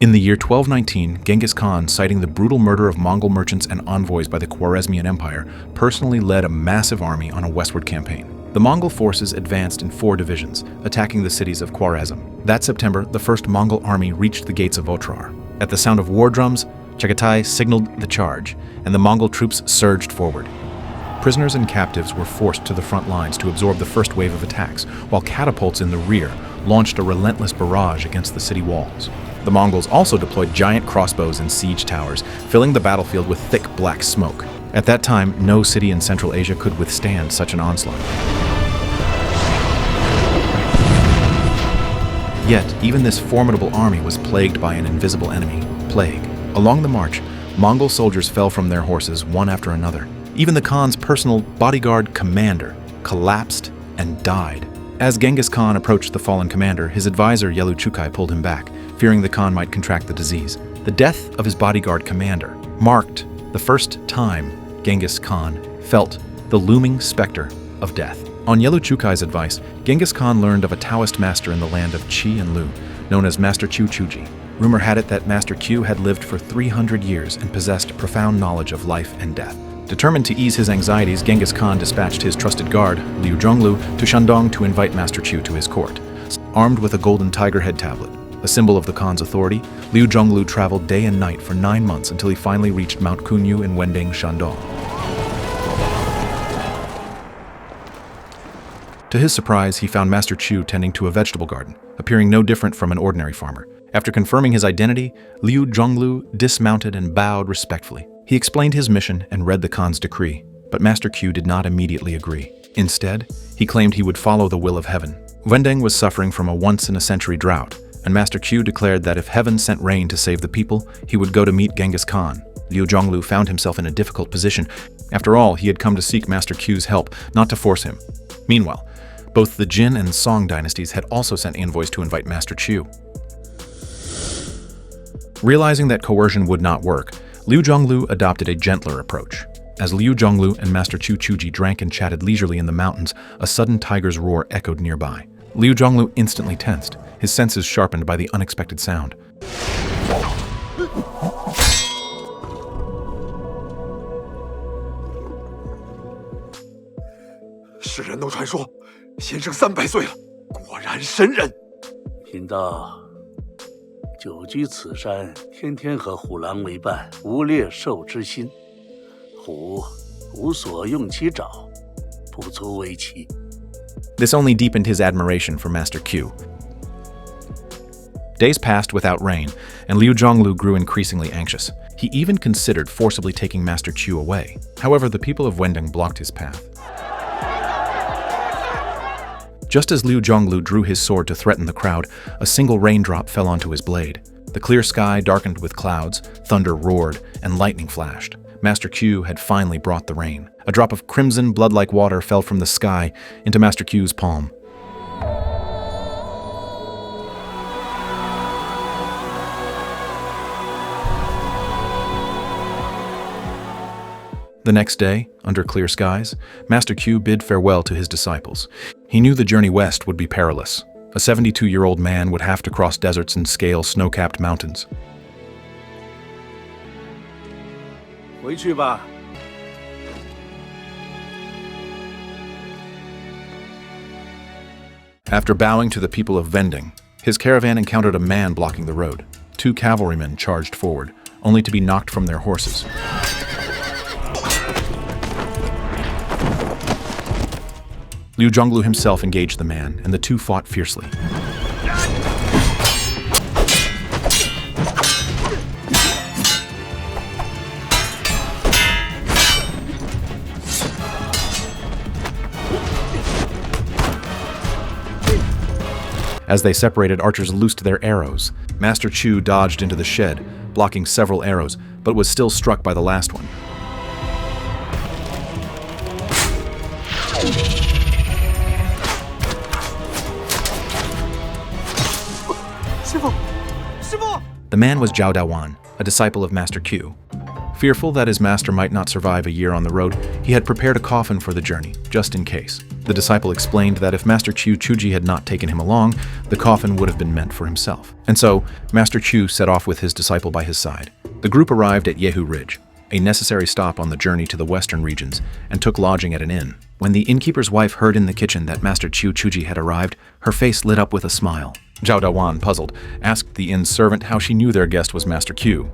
In the year 1219, Genghis Khan, citing the brutal murder of Mongol merchants and envoys by the Quoresmian Empire, personally led a massive army on a westward campaign. The Mongol forces advanced in 4 divisions, attacking the cities of Khwarezm. That September, the first Mongol army reached the gates of Otrar. At the sound of war drums, Chagatai signaled the charge, and the Mongol troops surged forward. Prisoners and captives were forced to the front lines to absorb the first wave of attacks, while catapults in the rear launched a relentless barrage against the city walls. The Mongols also deployed giant crossbows and siege towers, filling the battlefield with thick black smoke. At that time, no city in Central Asia could withstand such an onslaught. Yet, even this formidable army was plagued by an invisible enemy, plague. Along the march, Mongol soldiers fell from their horses one after another. Even the Khan's personal bodyguard commander collapsed and died. As Genghis Khan approached the fallen commander, his advisor Yelu Chukai pulled him back, fearing the Khan might contract the disease. The death of his bodyguard commander marked the first time Genghis Khan felt the looming specter of death. On Yelu Chukai's advice, Genghis Khan learned of a Taoist master in the land of Qi and Lu, known as Master Chu Chuji. Rumor had it that Master Q had lived for 300 years and possessed profound knowledge of life and death. Determined to ease his anxieties, Genghis Khan dispatched his trusted guard, Liu Zhonglu, to Shandong to invite Master Chu to his court. Armed with a golden tiger head tablet, a symbol of the Khan's authority, Liu Zhonglu traveled day and night for 9 months until he finally reached Mount Kunyu in Wending, Shandong. To his surprise, he found Master Chu tending to a vegetable garden, appearing no different from an ordinary farmer. After confirming his identity, Liu Zhonglu dismounted and bowed respectfully. He explained his mission and read the Khan's decree, but Master Q did not immediately agree. Instead, he claimed he would follow the will of heaven. Wending was suffering from a once-in-a-century drought, and Master Q declared that if heaven sent rain to save the people, he would go to meet Genghis Khan. Liu Zhonglu found himself in a difficult position. After all, he had come to seek Master Q's help, not to force him. Meanwhile, both the Jin and Song dynasties had also sent envoys to invite Master Chu. Realizing that coercion would not work, Liu Zhonglu adopted a gentler approach. As Liu Zhonglu and Master Chu Chuji drank and chatted leisurely in the mountains, a sudden tiger's roar echoed nearby. Liu Zhonglu instantly tensed, his senses sharpened by the unexpected sound. 世人都传说，先生300岁了，果然神人。贫道久居此山，天天和虎狼为伴，无猎兽之心。虎无所用其爪，不足为奇。 This only deepened his admiration for Master Q. Days passed without rain, and Liu Zhonglu grew increasingly anxious. He even considered forcibly taking Master Q away. However, the people of Wending blocked his path. Just as Liu Zhonglu drew his sword to threaten the crowd, a single raindrop fell onto his blade. The clear sky darkened with clouds, thunder roared, and lightning flashed. Master Q had finally brought the rain. A drop of crimson, blood-like water fell from the sky into Master Q's palm. The next day, under clear skies, Master Q bid farewell to his disciples. He knew the journey west would be perilous. A 72-year-old man would have to cross deserts and scale snow-capped mountains. 回去吧。 After bowing to the people of Wending, his caravan encountered a man blocking the road. 2 cavalrymen charged forward, only to be knocked from their horses. Liu Zhonglu himself engaged the man, and the two fought fiercely. As they separated, archers loosed their arrows. Master Chu dodged into the shed, blocking several arrows, but was still struck by the last one. The man was Zhao Dawan, a disciple of Master Q. Fearful that his master might not survive a year on the road, he had prepared a coffin for the journey, just in case. The disciple explained that if Master Chu Chuji had not taken him along, the coffin would have been meant for himself. And so, Master Chu set off with his disciple by his side. The group arrived at Yahu Ridge, a necessary stop on the journey to the western regions, and took lodging at an inn. When the innkeeper's wife heard in the kitchen that Master Chu Chuji had arrived, her face lit up with a smile. Zhao Dawan, puzzled, asked the inn's servant how she knew their guest was Master Q.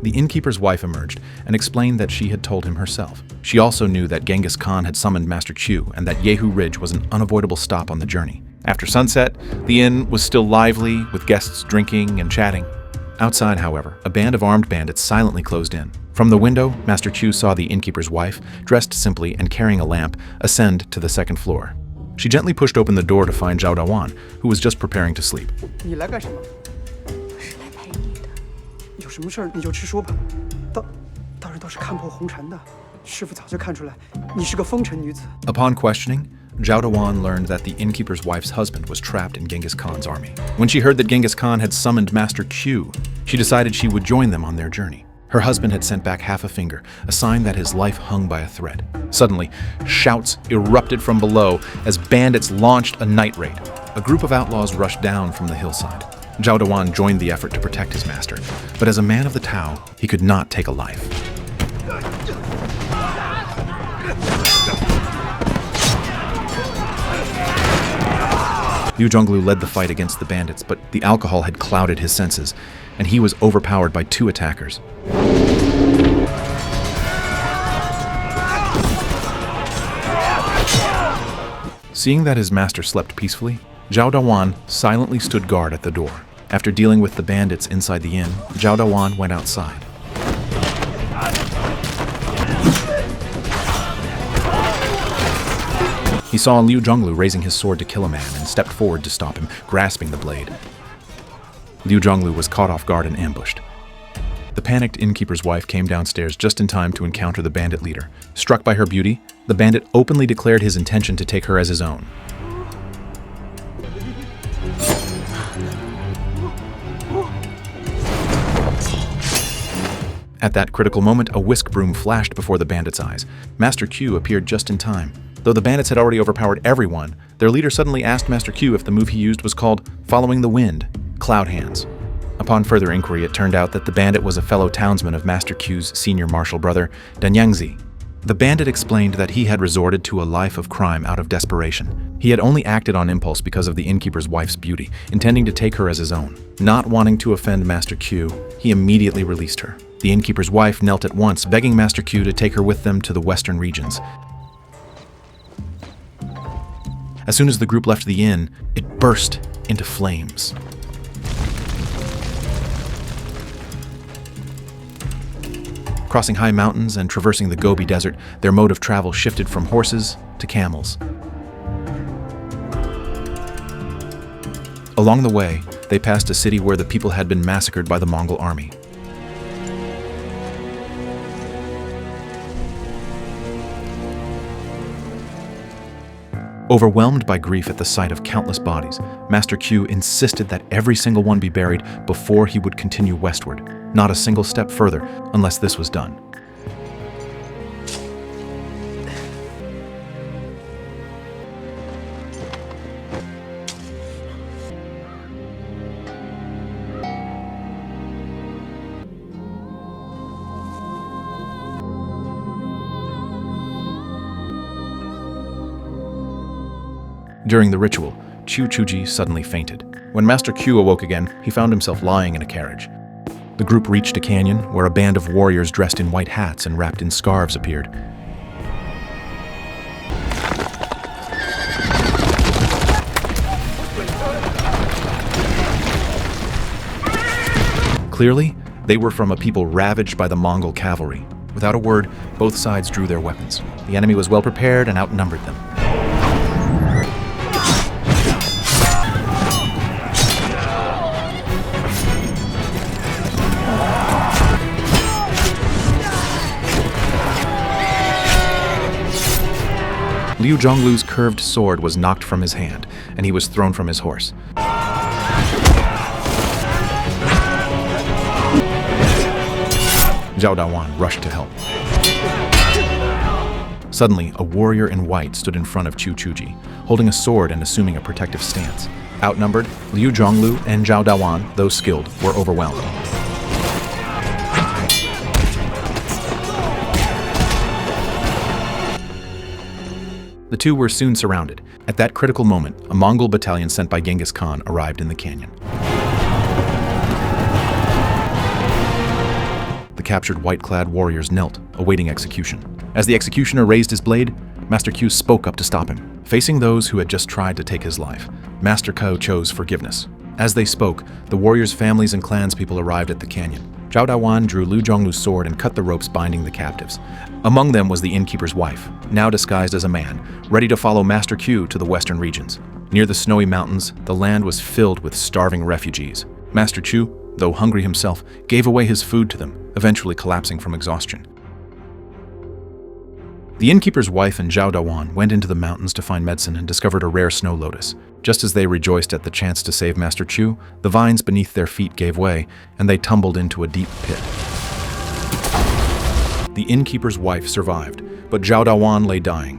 The innkeeper's wife emerged and explained that she had told him herself. She also knew that Genghis Khan had summoned Master Q and that Yahu Ridge was an unavoidable stop on the journey. After sunset, the inn was still lively, with guests drinking and chatting. Outside, however, a band of armed bandits silently closed in. From the window, Master Chu saw the innkeeper's wife, dressed simply and carrying a lamp, ascend to the second floor. She gently pushed open the door to find Zhao Dawan, who was just preparing to sleep. 你来干什么？是来陪你的。有什么事儿你就直说吧。大人倒是看破红尘的，师傅早就看出来你是个风尘女子。 Upon questioning, Zhao Dawan learned that the innkeeper's wife's husband was trapped in Genghis Khan's army. When she heard that Genghis Khan had summoned Master Q, she decided she would join them on their journey. Her husband had sent back half a finger, a sign that his life hung by a thread. Suddenly, shouts erupted from below as bandits launched a night raid. A group of outlaws rushed down from the hillside. Zhao Dawan joined the effort to protect his master, but as a man of the Tao, he could not take a life. Liu Zhonglu led the fight against the bandits, but the alcohol had clouded his senses, and he was overpowered by two attackers. Seeing that his master slept peacefully, Zhao Dawan silently stood guard at the door. After dealing with the bandits inside the inn, Zhao Dawan went outside. He saw Liu Zhonglu raising his sword to kill a man and stepped forward to stop him, grasping the blade. Liu Zhonglu was caught off guard and ambushed. The panicked innkeeper's wife came downstairs just in time to encounter the bandit leader. Struck by her beauty, the bandit openly declared his intention to take her as his own. At that critical moment, a whisk broom flashed before the bandits' eyes. Master Q appeared just in time. Though the bandits had already overpowered everyone, their leader suddenly asked Master Q if the move he used was called following the wind, cloud hands. Upon further inquiry, it turned out that the bandit was a fellow townsman of Master Q's senior martial brother, Danyangzi. The bandit explained that he had resorted to a life of crime out of desperation. He had only acted on impulse because of the innkeeper's wife's beauty, intending to take her as his own. Not wanting to offend Master Q, he immediately released her. The innkeeper's wife knelt at once, begging Master Q to take her with them to the western regions. As soon as the group left the inn, it burst into flames. Crossing high mountains and traversing the Gobi Desert, their mode of travel shifted from horses to camels. Along the way, they passed a city where the people had been massacred by the Mongol army. Overwhelmed by grief at the sight of countless bodies, Master Q insisted that every single one be buried before he would continue westward, not a single step further unless this was done. During the ritual, Chu Chuji suddenly fainted. When Master Q awoke again, he found himself lying in a carriage. The group reached a canyon where a band of warriors dressed in white hats and wrapped in scarves appeared. Clearly, they were from a people ravaged by the Mongol cavalry. Without a word, both sides drew their weapons. The enemy was well prepared and outnumbered them. Liu Zhonglu's curved sword was knocked from his hand, and he was thrown from his horse. Zhao Zhao Dawan rushed to help. Suddenly, a warrior in white stood in front of Chu Chuji, holding a sword and assuming a protective stance. Outnumbered, Liu Zhonglu and Zhao Dawan, though skilled, were overwhelmed. The two were soon surrounded. At that critical moment, a Mongol battalion sent by Genghis Khan arrived in the canyon. The captured white-clad warriors knelt, awaiting execution. As the executioner raised his blade, Master Qiu spoke up to stop him. Facing those who had just tried to take his life, Master Qiu chose forgiveness. As they spoke, the warriors' families and clanspeople arrived at the canyon. Zhao Dawan drew Liu Zhonglu's sword and cut the ropes binding the captives. Among them was the innkeeper's wife, now disguised as a man, ready to follow Master Qiu to the western regions. Near the snowy mountains, the land was filled with starving refugees. Master Qiu, though hungry himself, gave away his food to them, eventually collapsing from exhaustion. The innkeeper's wife and Zhao Dawan went into the mountains to find medicine and discovered a rare snow lotus. Just as they rejoiced at the chance to save Master Qiu, the vines beneath their feet gave way, and they tumbled into a deep pit. The innkeeper's wife survived, but Zhao Dawan lay dying.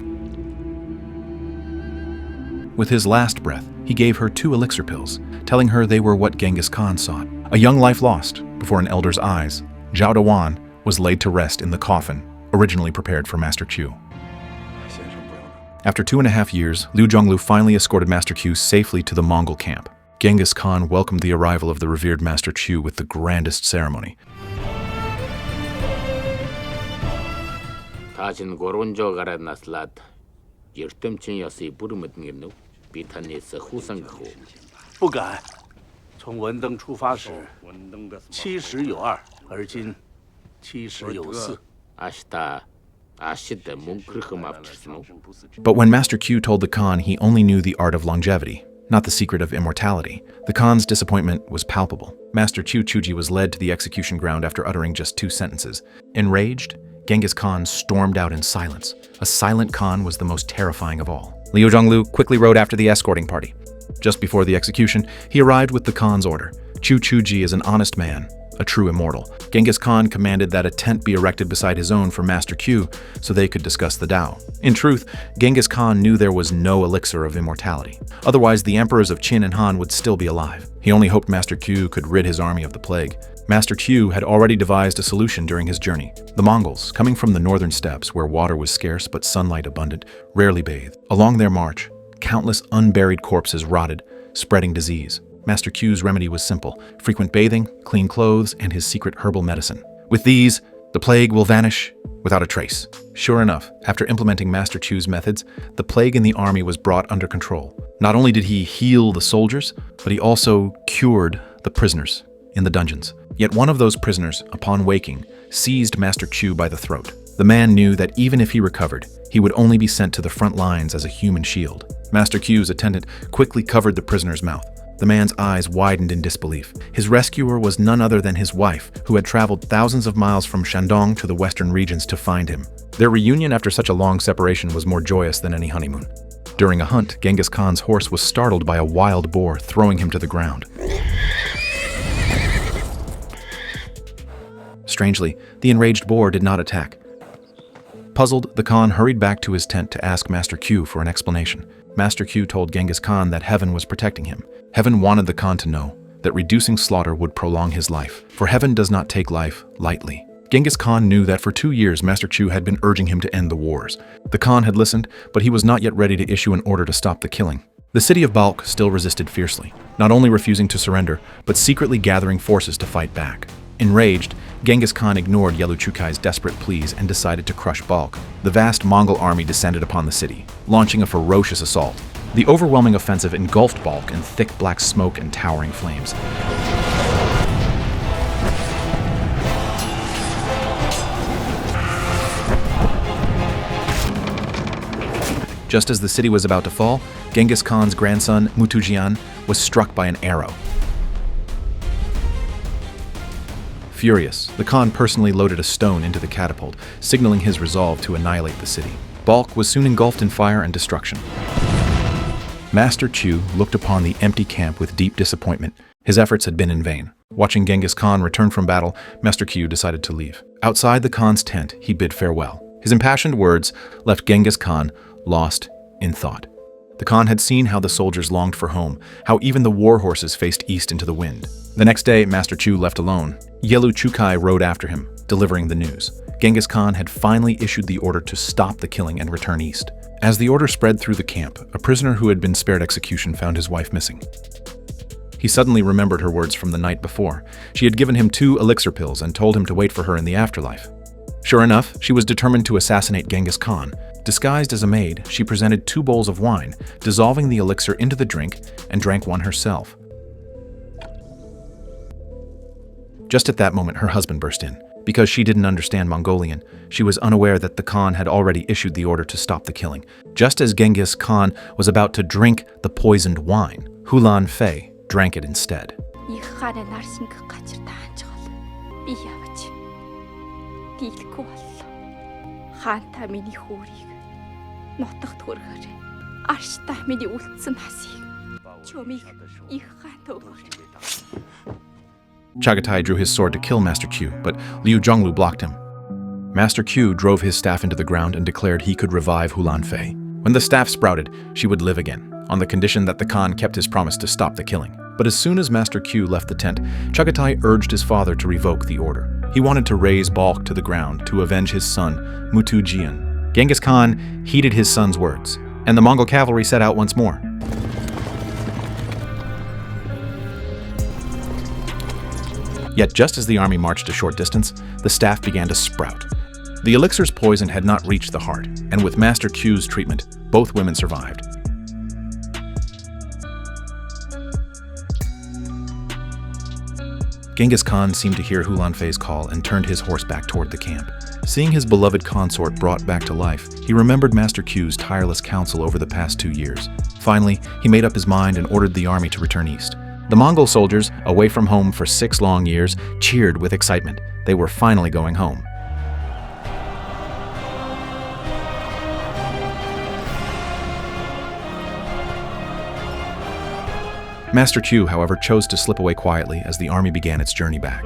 With his last breath, he gave her 2 elixir pills, telling her they were what Genghis Khan sought. A young life lost before an elder's eyes, Zhao Dawan was laid to rest in the coffin originally prepared for Master Qiu. After 2.5 years, Liu Zhonglu finally escorted Master Qiu safely to the Mongol camp. Genghis Khan welcomed the arrival of the revered Master Qiu with the grandest ceremony.不敢。从文登出发时，70有2，而今70有4。 But when Master Qiu told the Khan he only knew the art of longevity, not the secret of immortality, the Khan's disappointment was palpable. Master Chu Chuji was led to the execution ground after uttering just 2 sentences. Enraged, Genghis Khan stormed out in silence. A silent Khan was the most terrifying of all. Liu Zhonglu quickly rode after the escorting party. Just before the execution, he arrived with the Khan's order. Chu Chuji is an honest man, a true immortal. Genghis Khan commanded that a tent be erected beside his own for Master Qiu so they could discuss the Tao. In truth, Genghis Khan knew there was no elixir of immortality. Otherwise, the emperors of Qin and Han would still be alive. He only hoped Master Qiu could rid his army of the plague. Master Qiu had already devised a solution during his journey. The Mongols, coming from the northern steppes where water was scarce but sunlight abundant, rarely bathed. Along their march, countless unburied corpses rotted, spreading disease. Master Qiu's remedy was simple: frequent bathing, clean clothes, and his secret herbal medicine. With these, the plague will vanish without a trace. Sure enough, after implementing Master Qiu's methods, the plague in the army was brought under control. Not only did he heal the soldiers, but he also cured the prisoners in the dungeons. Yet one of those prisoners, upon waking, seized Master Qiu by the throat. The man knew that even if he recovered, he would only be sent to the front lines as a human shield. Master Qiu's attendant quickly covered the prisoner's mouth. The man's eyes widened in disbelief. His rescuer was none other than his wife, who had traveled thousands of miles from Shandong to the western regions to find him. Their reunion after such a long separation was more joyous than any honeymoon. During a hunt, Genghis Khan's horse was startled by a wild boar, throwing him to the ground. Strangely, the enraged boar did not attack. Puzzled, the Khan hurried back to his tent to ask Master Qiu for an explanation. Master Qiu told Genghis Khan that heaven was protecting him. Heaven wanted the Khan to know that reducing slaughter would prolong his life, for heaven does not take life lightly. Genghis Khan knew that for 2 years Master Qiu had been urging him to end the wars. The Khan had listened, but he was not yet ready to issue an order to stop the killing. The city of Balk still resisted fiercely, not only refusing to surrender, but secretly gathering forces to fight back. Enraged, Genghis Khan ignored Yelu Chukai's desperate pleas and decided to crush Balk. The vast Mongol army descended upon the city, launching a ferocious assault. The overwhelming offensive engulfed Balk in thick black smoke and towering flames. Just as the city was about to fall, Genghis Khan's grandson, Mutujian, was struck by an arrow. Furious, the Khan personally loaded a stone into the catapult, signaling his resolve to annihilate the city. Balk was soon engulfed in fire and destruction. Master Qiu looked upon the empty camp with deep disappointment. His efforts had been in vain. Watching Genghis Khan return from battle, Master Q decided to leave. Outside the Khan's tent, he bid farewell. His impassioned words left Genghis Khan lost in thought. The Khan had seen how the soldiers longed for home, how even the war horses faced east into the wind. The next day, Master Q left alone. Yelu Chukai rode after him, delivering the news. Genghis Khan had finally issued the order to stop the killing and return east. As the order spread through the camp, a prisoner who had been spared execution found his wife missing. He suddenly remembered her words from the night before. She had given him 2 elixir pills and told him to wait for her in the afterlife. Sure enough, she was determined to assassinate Genghis Khan. Disguised as a maid, she presented 2 bowls of wine, dissolving the elixir into the drink, and drank one herself. Just at that moment, her husband burst in. Because she didn't understand Mongolian, she was unaware that the Khan had already issued the order to stop the killing. Just as Genghis Khan was about to drink the poisoned wine, Hulan Fei drank it instead. Их хааны нар шингэх газар таанчгал. Би явж. Дийлэхгүй боллоо. Хаантаа миний хүүрийг нутагт хүргээрэй. Арштаа миний үлдсэн хасыг. Чөмийг их хаант өгөөч. Chagatai drew his sword to kill Master Q, but Liu Zhonglu blocked him. Master Q drove his staff into the ground and declared he could revive Hulan Fei. When the staff sprouted, she would live again, on the condition that the Khan kept his promise to stop the killing. But as soon as Master Q left the tent, Chagatai urged his father to revoke the order. He wanted to raze Balk to the ground to avenge his son, Mutu Jian. Genghis Khan heeded his son's words, and the Mongol cavalry set out once more. Yet just as the army marched a short distance, the staff began to sprout. The elixir's poison had not reached the heart, and with Master Q's treatment, both women survived. Genghis Khan seemed to hear Hulan Fei's call and turned his horse back toward the camp. Seeing his beloved consort brought back to life, he remembered Master Q's tireless counsel over the past 2 years. Finally, he made up his mind and ordered the army to return east. The Mongol soldiers, away from home for 6 long years, cheered with excitement. They were finally going home. Master Q, however, chose to slip away quietly as the army began its journey back.